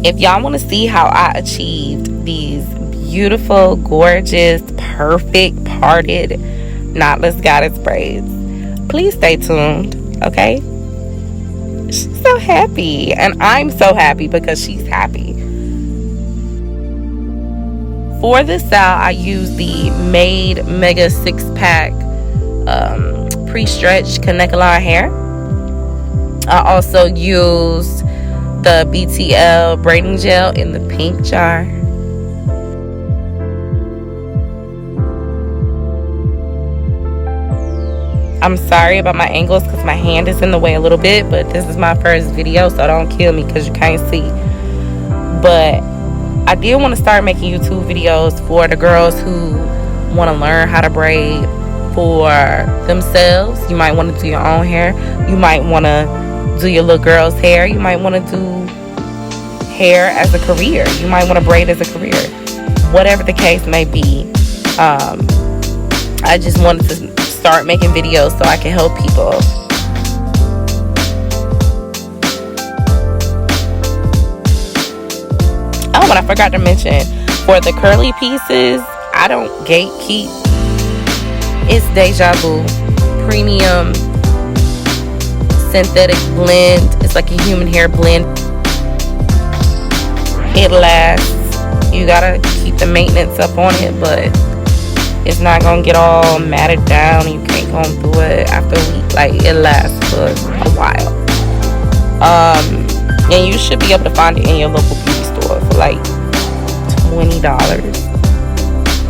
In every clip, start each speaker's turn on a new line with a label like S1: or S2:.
S1: If y'all want to see how I achieved these beautiful, gorgeous, perfect parted Knotless Goddess braids, please stay tuned, okay? She's so happy, and I'm so happy because she's happy. For this style, I use the Mayde Mega 6-pack pre-stretched Connect-A-Line hair. I also use the BTL braiding gel in the pink jar. I'm sorry about my angles because my hand is in the way a little bit, but this is my first video, so don't kill me because you can't see. But I did want to start making YouTube videos for the girls who want to learn how to braid for themselves. You might want to do your own hair. You might want to do your little girl's hair. You might want to do hair as a career. You might want to braid as a career. Whatever the case may be, I just wanted to start making videos so I can help people. Oh, and I forgot to mention, for the curly pieces, I don't gatekeep. It's Deja premium synthetic blend. It's like a human hair blend. It lasts. You gotta keep the maintenance up on it, but it's not gonna get all matted down. You can't go through it after a week. Like, it lasts for a while. And you should be able to find it in your local beauty store for like $20.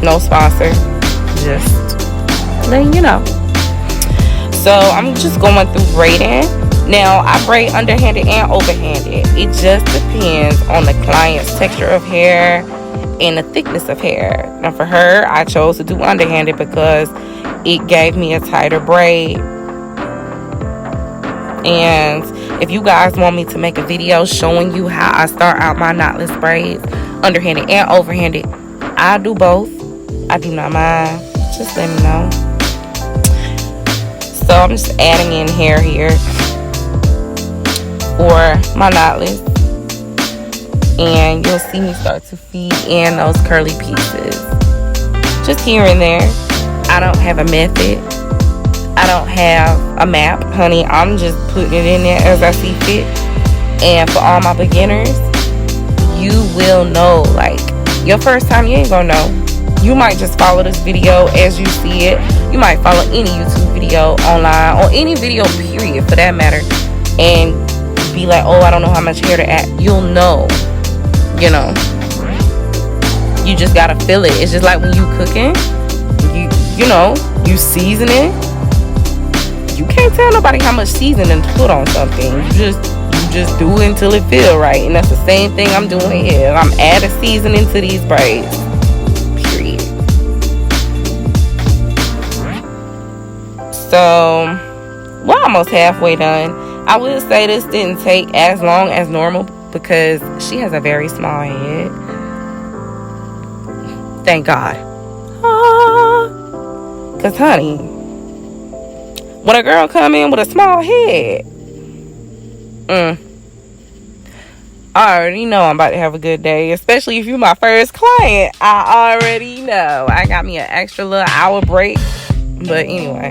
S1: No sponsor, just letting you know. So I'm just going through braiding. Now, I braid underhanded and overhanded. It just depends on the client's texture of hair and the thickness of hair. Now, for her, I chose to do underhanded because it gave me a tighter braid. And if you guys want me to make a video showing you how I start out my knotless braids, underhanded and overhanded, I do both. I do not mind. Just let me know. So I'm just adding in hair here for my knotless, and you'll see me start to feed in those curly pieces just here and there. I don't have a method. I don't have a map, honey. I'm just putting it in there as I see fit. And for all my beginners, you will know. Like, your first time, you ain't gonna know. You might just follow this video as you see it. You might follow any YouTube video online, or any video period for that matter, and be like, oh, I don't know how much hair to add. You'll know, you know. You just gotta feel it. It's just like when you cooking, you know, you season it. You can't tell nobody how much seasoning to put on something. You just do it until it feel right. And that's the same thing I'm doing here. I'm adding seasoning to these braids. Period. So, we're almost halfway done. I will say this didn't take as long as normal because she has a very small head. Thank God. Because, honey, when a girl come in with a small head, I already know I'm about to have a good day. Especially if you're my first client. I already know. I got me an extra little hour break. But anyway,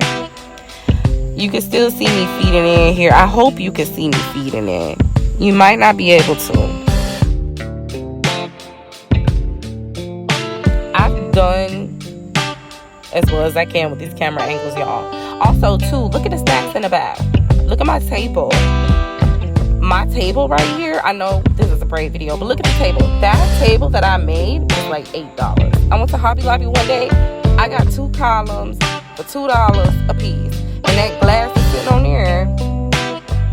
S1: you can still see me feeding in here. I hope you can see me feeding in. You might not be able to. I've done as well as I can with these camera angles, y'all. Also, too, look at the stacks in the back. Look at my table. My table right here, I know this is a braid video, but look at the table. That table that I made was like $8. I went to Hobby Lobby one day. I got 2 columns for $2 a piece. And that glass is sitting on there,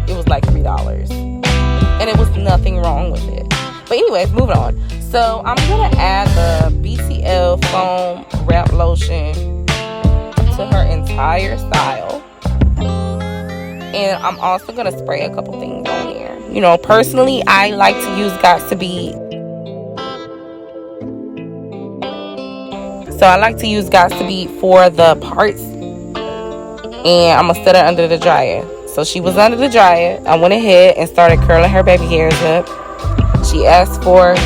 S1: it was like $3. And it was nothing wrong with it. But anyways, moving on. So I'm going to add the BTL foam wrap lotion to her entire style. And I'm also going to spray a couple things on there. You know, personally, I like to use Got2b. So I like to use Got2b for the parts. And I'm going to set her under the dryer. So she was under the dryer. I went ahead and started curling her baby hairs up. She asked for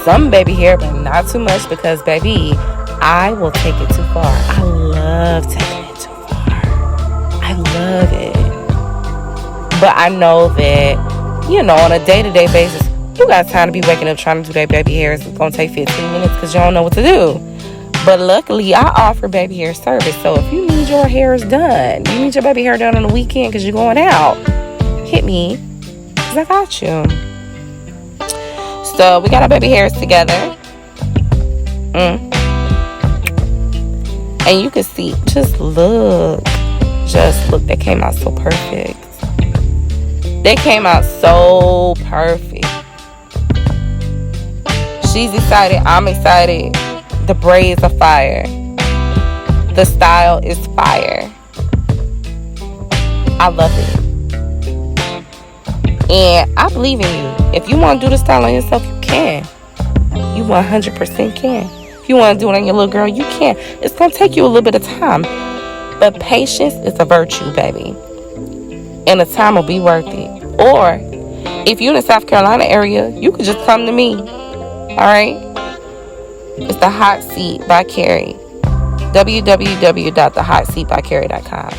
S1: some baby hair, but not too much, because baby, I will take it too far. I love taking it too far. I love it. But I know that, you know, on a day-to-day basis, you got time to be waking up trying to do that baby hair. It's going to take 15 minutes because you don't know what to do. But luckily, I offer baby hair service. So if you need your hair done, you need your baby hair done on the weekend because you're going out, hit me, because I got you. So we got our baby hairs together. And you can see, just look, they came out so perfect. They came out so perfect. She's excited, I'm excited. The braids are fire. The style is fire. I love it. And I believe in you. If you want to do the style on yourself, you can. You 100% can. If you want to do it on your little girl, you can. It's going to take you a little bit of time. But patience is a virtue, baby. And the time will be worth it. Or, if you're in the South Carolina area, you could just come to me. Alright? It's The Hot Seat by Kerri. www.thehotseatbykerri.com.